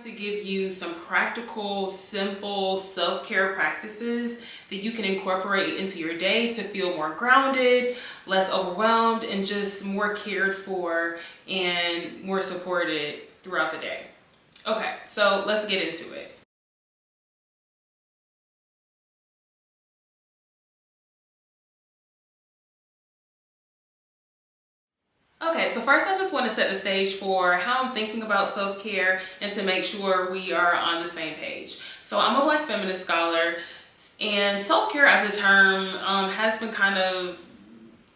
To give you some practical, simple self-care practices that you can incorporate into your day to feel more grounded, less overwhelmed, and just more cared for and more supported throughout the day. Okay, so let's get into it. Okay, so first I just want to set the stage for how I'm thinking about self-care and to make sure we are on the same page. So I'm a Black feminist scholar, and self-care as a term has been kind of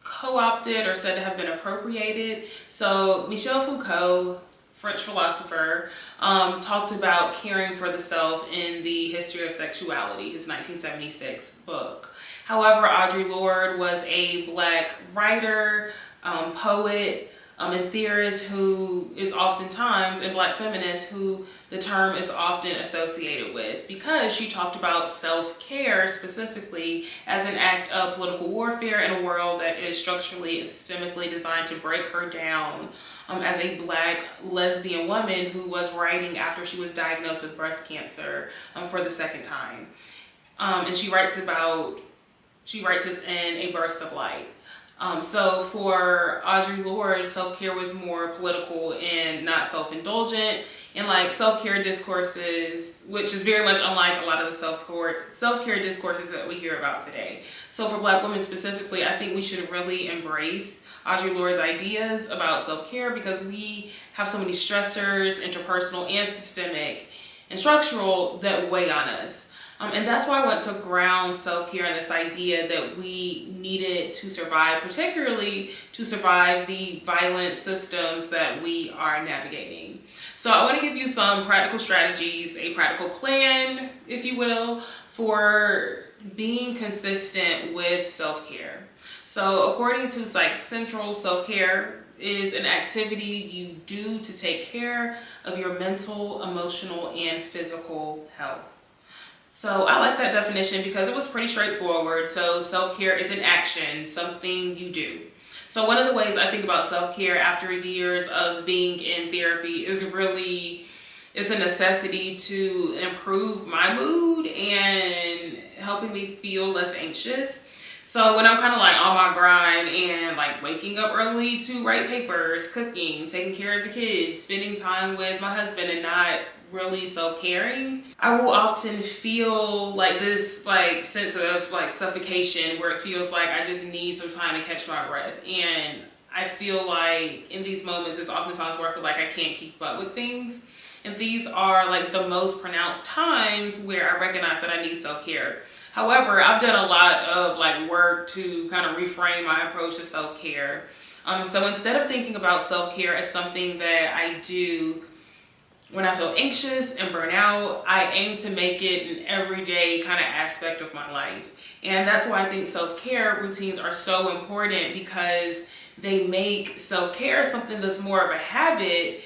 co-opted or said to have been appropriated. So Michel Foucault, French philosopher, talked about caring for the self in The History of Sexuality, his 1976 book. However, Audre Lorde was a Black writer, poet, and theorist who is oftentimes, and Black feminist who the term is often associated with, because she talked about self-care specifically as an act of political warfare in a world that is structurally and systemically designed to break her down, as a Black lesbian woman who was writing after she was diagnosed with breast cancer for the second time. And she writes this in A Burst of Light. So for Audre Lorde, self-care was more political and not self-indulgent, and like self-care discourses, which is very much unlike a lot of the self-care discourses that we hear about today. So for Black women specifically, I think we should really embrace Audre Lorde's ideas about self-care, because we have so many stressors, interpersonal and systemic and structural, that weigh on us. And that's why I want to ground self-care in this idea that we need it to survive, particularly to survive the violent systems that we are navigating. So I want to give you some practical strategies, a practical plan, if you will, for being consistent with self-care. So according to Psych Central, self-care is an activity you do to take care of your mental, emotional, and physical health. So I like that definition because it was pretty straightforward. So self-care is an action, something you do. So one of the ways I think about self-care after years of being in therapy is a necessity to improve my mood and helping me feel less anxious. So when I'm kind of like on my grind and like waking up early to write papers, cooking, taking care of the kids, spending time with my husband and not really self-caring, I will often feel like this like sense of like suffocation, where it feels like I just need some time to catch my breath. And I feel like in these moments, it's oftentimes where I feel like I can't keep up with things. And these are like the most pronounced times where I recognize that I need self-care. However, I've done a lot of like work to kind of reframe my approach to self-care. So instead of thinking about self-care as something that I do when I feel anxious and burn out, I aim to make it an everyday kind of aspect of my life. And that's why I think self-care routines are so important, because they make self-care something that's more of a habit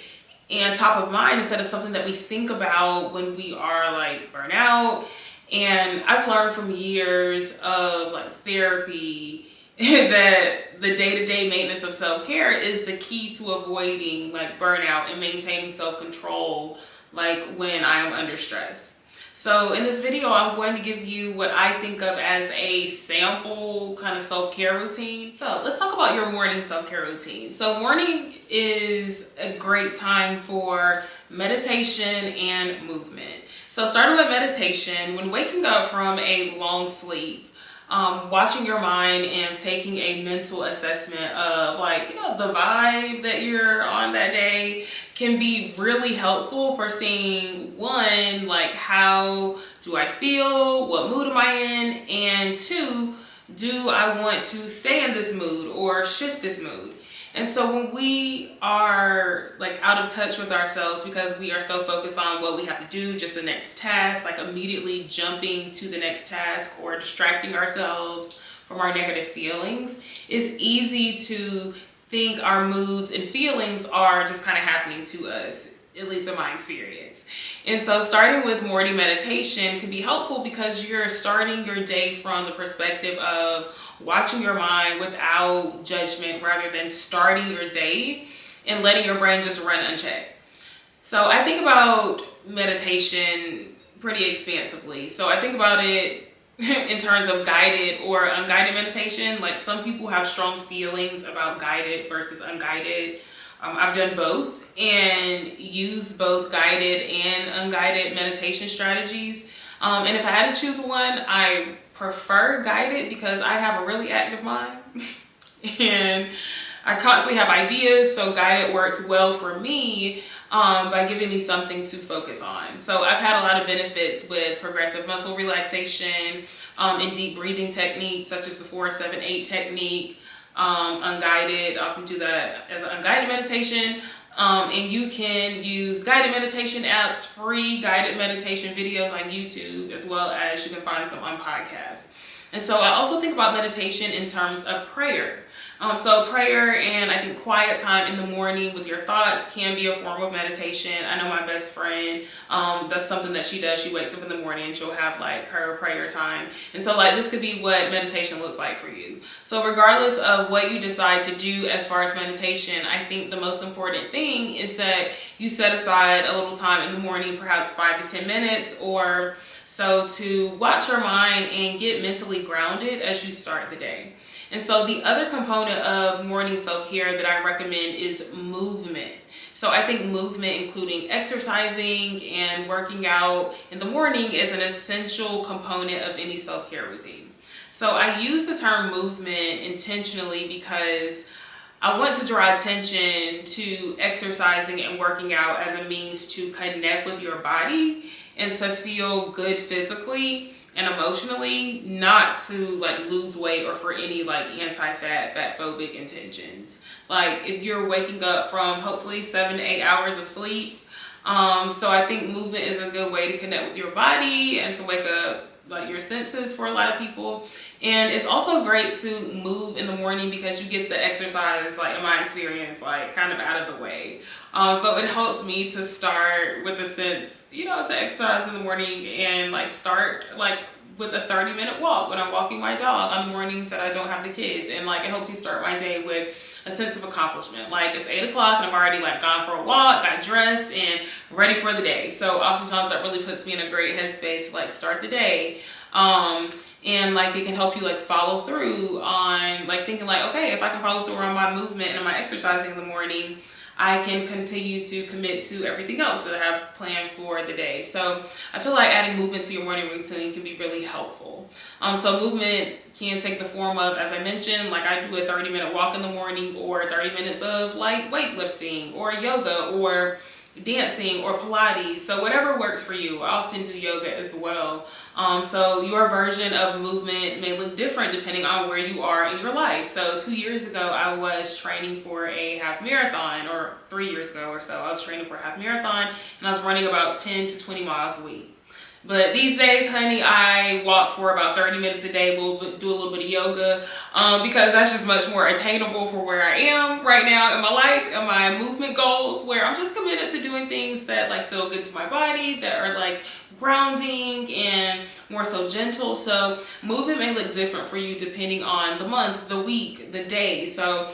and top of mind instead of something that we think about when we are like burnt out. And I've learned from years of like therapy that the day-to-day maintenance of self-care is the key to avoiding like burnout and maintaining self-control like when I am under stress. So in this video, I'm going to give you what I think of as a sample kind of self-care routine. So let's talk about your morning self-care routine. So morning is a great time for meditation and movement. So starting with meditation, when waking up from a long sleep, watching your mind and taking a mental assessment of like, the vibe that you're on that day can be really helpful for seeing, one, like how do I feel, what mood am I in, and two, do I want to stay in this mood or shift this mood? And so when we are like out of touch with ourselves because we are so focused on what we have to do, just the next task, like immediately jumping to the next task or distracting ourselves from our negative feelings, it's easy to think our moods and feelings are just kind of happening to us, at least in my experience. And so starting with morning meditation can be helpful because you're starting your day from the perspective of watching your mind without judgment rather than starting your day and letting your brain just run unchecked. So I think about meditation pretty expansively. So I think about it in terms of guided or unguided meditation. Like, some people have strong feelings about guided versus unguided. I've done both and used both guided and unguided meditation strategies. And if I had to choose one, I prefer guided because I have a really active mind and I constantly have ideas. So guided works well for me by giving me something to focus on. So I've had a lot of benefits with progressive muscle relaxation and deep breathing techniques such as the 4-7-8 technique. Unguided, I often do that as an unguided meditation. And you can use guided meditation apps, free guided meditation videos on YouTube, as well as you can find some on podcasts. And so I also think about meditation in terms of prayer. So prayer and I think quiet time in the morning with your thoughts can be a form of meditation. I know my best friend, that's something that she does. She wakes up in the morning and she'll have like her prayer time. And so like this could be what meditation looks like for you. So regardless of what you decide to do as far as meditation, I think the most important thing is that you set aside a little time in the morning, perhaps 5 to 10 minutes or so, to watch your mind and get mentally grounded as you start the day. And so the other component of morning self-care that I recommend is movement. So I think movement, including exercising and working out in the morning, is an essential component of any self-care routine. So I use the term movement intentionally because I want to draw attention to exercising and working out as a means to connect with your body and to feel good physically and emotionally, not to like lose weight or for any like anti-fat, fat phobic intentions. Like if you're waking up from hopefully 7 to 8 hours of sleep. So I think movement is a good way to connect with your body and to wake up like your senses for a lot of people. And it's also great to move in the morning because you get the exercise, like in my experience, like kind of out of the way. So it helps me to start with a sense, to exercise in the morning and like start like with a 30-minute walk when I'm walking my dog on mornings that I don't have the kids. And like it helps me start my day with a sense of accomplishment. Like it's 8 o'clock and I've already like gone for a walk, got dressed and ready for the day. So oftentimes that really puts me in a great headspace to like start the day. And like it can help you like follow through on like thinking like, okay, if I can follow through on my movement and my exercising in the morning, I can continue to commit to everything else that I have planned for the day. So I feel like adding movement to your morning routine can be really helpful. So movement can take the form of, as I mentioned, like I do a 30-minute walk in the morning or 30 minutes of like weightlifting or yoga or dancing or Pilates. So whatever works for you. I often do yoga as well. So your version of movement may look different depending on where you are in your life. So 2 years ago, I was training for a half marathon, or 3 years ago or so, I was training for a half marathon and I was running about 10 to 20 miles a week. But these days, honey, I walk for about 30 minutes a day, do a little bit of yoga, because that's just much more attainable for where I am right now in my life and my movement goals, where I'm just committed to doing things that like feel good to my body, that are like grounding and more so gentle. So movement may look different for you depending on the month, the week, the day. So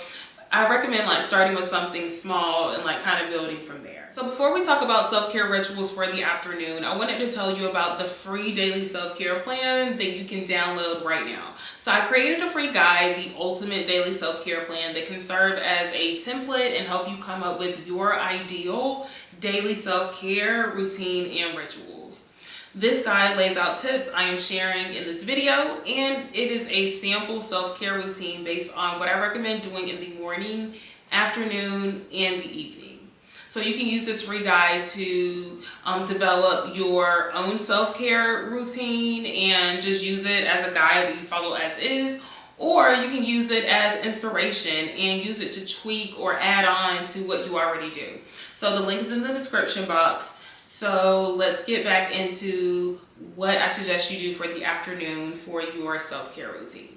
I recommend like starting with something small and like kind of building from there. So before we talk about self-care rituals for the afternoon, I wanted to tell you about the free daily self-care plan that you can download right now. So I created a free guide, the ultimate daily self-care plan, that can serve as a template and help you come up with your ideal daily self-care routine and rituals. This guide lays out tips I am sharing in this video, and it is a sample self-care routine based on what I recommend doing in the morning, afternoon, and the evening. So you can use this free guide to develop your own self-care routine and just use it as a guide that you follow as is, or you can use it as inspiration and use it to tweak or add on to what you already do. So the link is in the description box. So let's get back into what I suggest you do for the afternoon for your self-care routine.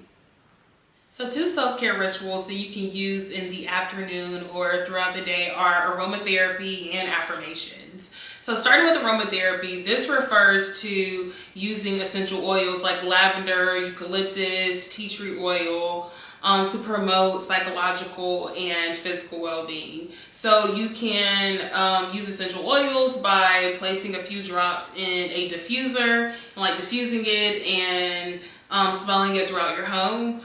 So 2 self-care rituals that you can use in the afternoon or throughout the day are aromatherapy and affirmations. So starting with aromatherapy, this refers to using essential oils like lavender, eucalyptus, tea tree oil, to promote psychological and physical well-being. So you can use essential oils by placing a few drops in a diffuser, and like diffusing it and smelling it throughout your home.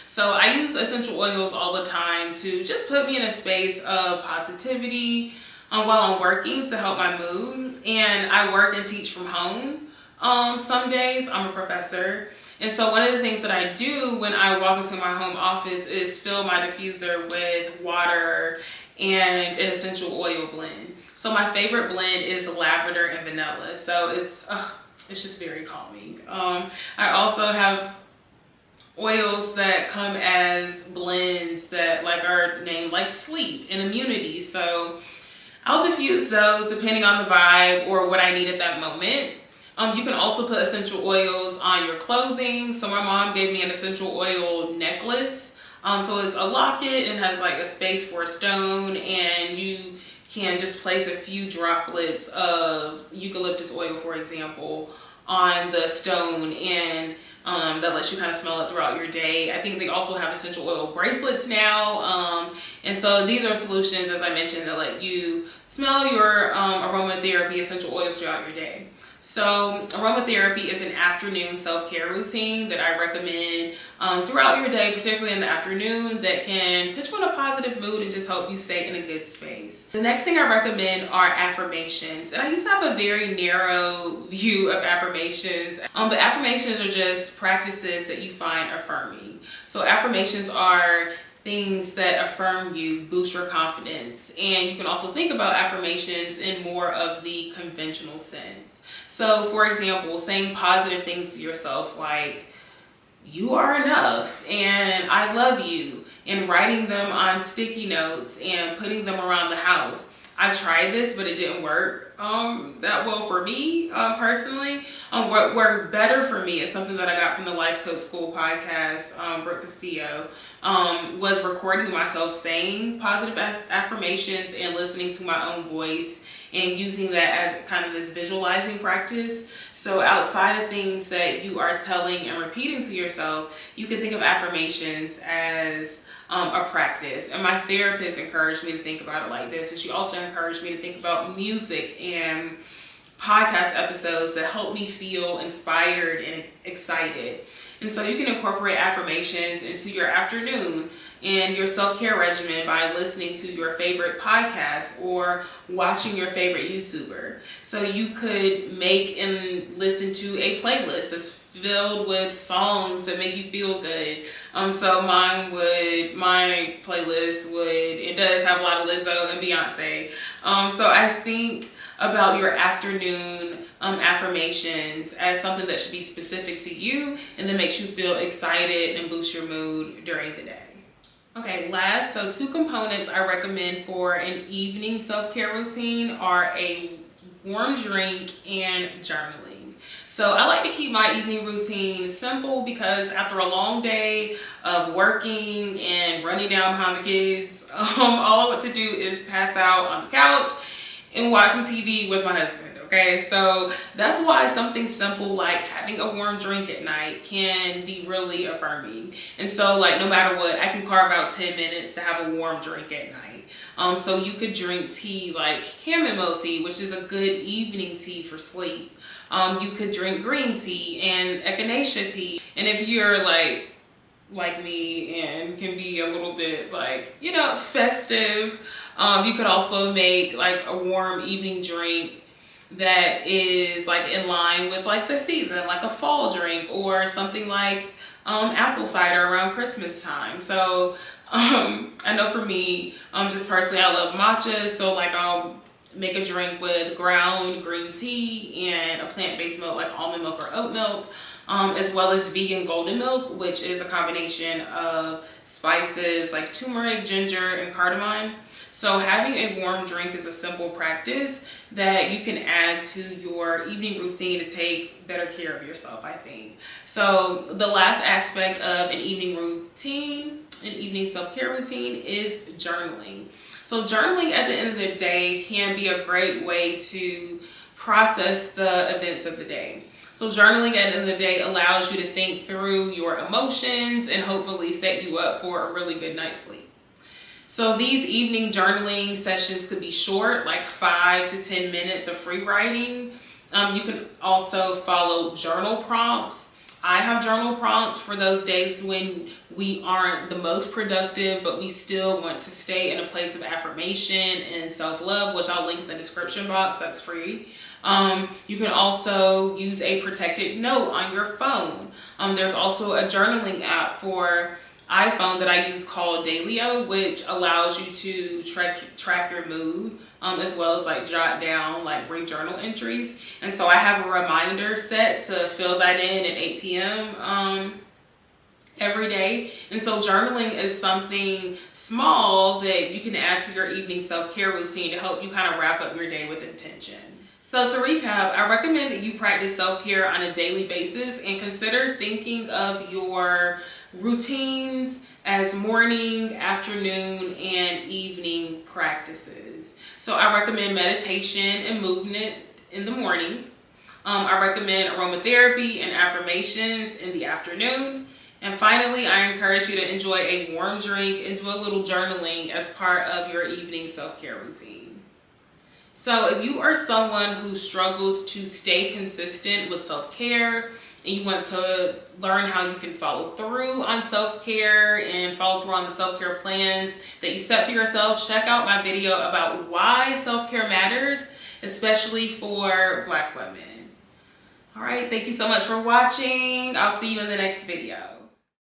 So I use essential oils all the time to just put me in a space of positivity while I'm working, to help my mood. And I work and teach from home. Some days I'm a professor. And so one of the things that I do when I walk into my home office is fill my diffuser with water and an essential oil blend. So my favorite blend is lavender and vanilla. So it's just very calming. I also have oils that come as blends that like are named like sleep and immunity. So I'll diffuse those depending on the vibe or what I need at that moment. You can also put essential oils on your clothing. So my mom gave me an essential oil necklace. So it's a locket and has like a space for a stone, and you can just place a few droplets of eucalyptus oil, for example, on the stone, and that lets you kind of smell it throughout your day. I think they also have essential oil bracelets now. And so these are solutions, as I mentioned, that let you smell your aromatherapy essential oils throughout your day. So aromatherapy is an afternoon self-care routine that I recommend throughout your day, particularly in the afternoon, that can put you in a positive mood and just help you stay in a good space. The next thing I recommend are affirmations. And I used to have a very narrow view of affirmations, but affirmations are just practices that you find affirming. So affirmations are things that affirm you, boost your confidence. And you can also think about affirmations in more of the conventional sense. So for example, saying positive things to yourself like, you are enough and I love you, and writing them on sticky notes and putting them around the house. I tried this, but it didn't work that well for me personally. What worked better for me is something that I got from the Life Coach School podcast, Brooke Castillo, was recording myself saying positive affirmations and listening to my own voice and using that as kind of this visualizing practice. So outside of things that you are telling and repeating to yourself, you can think of affirmations as a practice. And my therapist encouraged me to think about it like this. And she also encouraged me to think about music and podcast episodes that help me feel inspired and excited. And so you can incorporate affirmations into your afternoon and your self-care regimen by listening to your favorite podcast or watching your favorite YouTuber. So you could make and listen to a playlist that's filled with songs that make you feel good. So my playlist it does have a lot of Lizzo and Beyonce. So I think about your afternoon affirmations as something that should be specific to you and that makes you feel excited and boost your mood during the day. Okay, last, so 2 components I recommend for an evening self-care routine are a warm drink and journaling. So I like to keep my evening routine simple because after a long day of working and running down behind the kids, all I want to do is pass out on the couch and watch some TV with my husband. Okay, so that's why something simple like having a warm drink at night can be really affirming. And so like no matter what, I can carve out 10 minutes to have a warm drink at night. So you could drink tea like chamomile tea, which is a good evening tea for sleep. You could drink green tea and echinacea tea. And if you're like me and can be a little bit like, festive, you could also make like a warm evening drink that is like in line with like the season, like a fall drink or something like apple cider around Christmas time. So I know for me, just personally, I love matcha. So like I'll make a drink with ground green tea and a plant-based milk like almond milk or oat milk, as well as vegan golden milk, which is a combination of spices like turmeric, ginger, and cardamom. So having a warm drink is a simple practice that you can add to your evening routine to take better care of yourself, I think. So the last aspect of an evening routine, an evening self-care routine, is journaling. So journaling at the end of the day can be a great way to process the events of the day. So journaling at the end of the day allows you to think through your emotions and hopefully set you up for a really good night's sleep. So these evening journaling sessions could be short, like 5 to 10 minutes of free writing. You can also follow journal prompts. I have journal prompts for those days when we aren't the most productive, but we still want to stay in a place of affirmation and self-love, which I'll link in the description box. That's free. You can also use a protected note on your phone. There's also a journaling app for iPhone that I use called Dailyo, which allows you to track your mood, as well as like jot down like brief journal entries. And so I have a reminder set to fill that in at 8 p.m. Every day. And so journaling is something small that you can add to your evening self-care routine to help you kind of wrap up your day with intention. So to recap, I recommend that you practice self-care on a daily basis and consider thinking of your routines as morning, afternoon, and evening practices. So I recommend meditation and movement in the morning. I recommend aromatherapy and affirmations in the afternoon. And finally, I encourage you to enjoy a warm drink and do a little journaling as part of your evening self-care routine. So if you are someone who struggles to stay consistent with self-care and you want to learn how you can follow through on self-care and follow through on the self-care plans that you set for yourself, check out my video about why self-care matters, especially for Black women. All right, thank you so much for watching. I'll see you in the next video.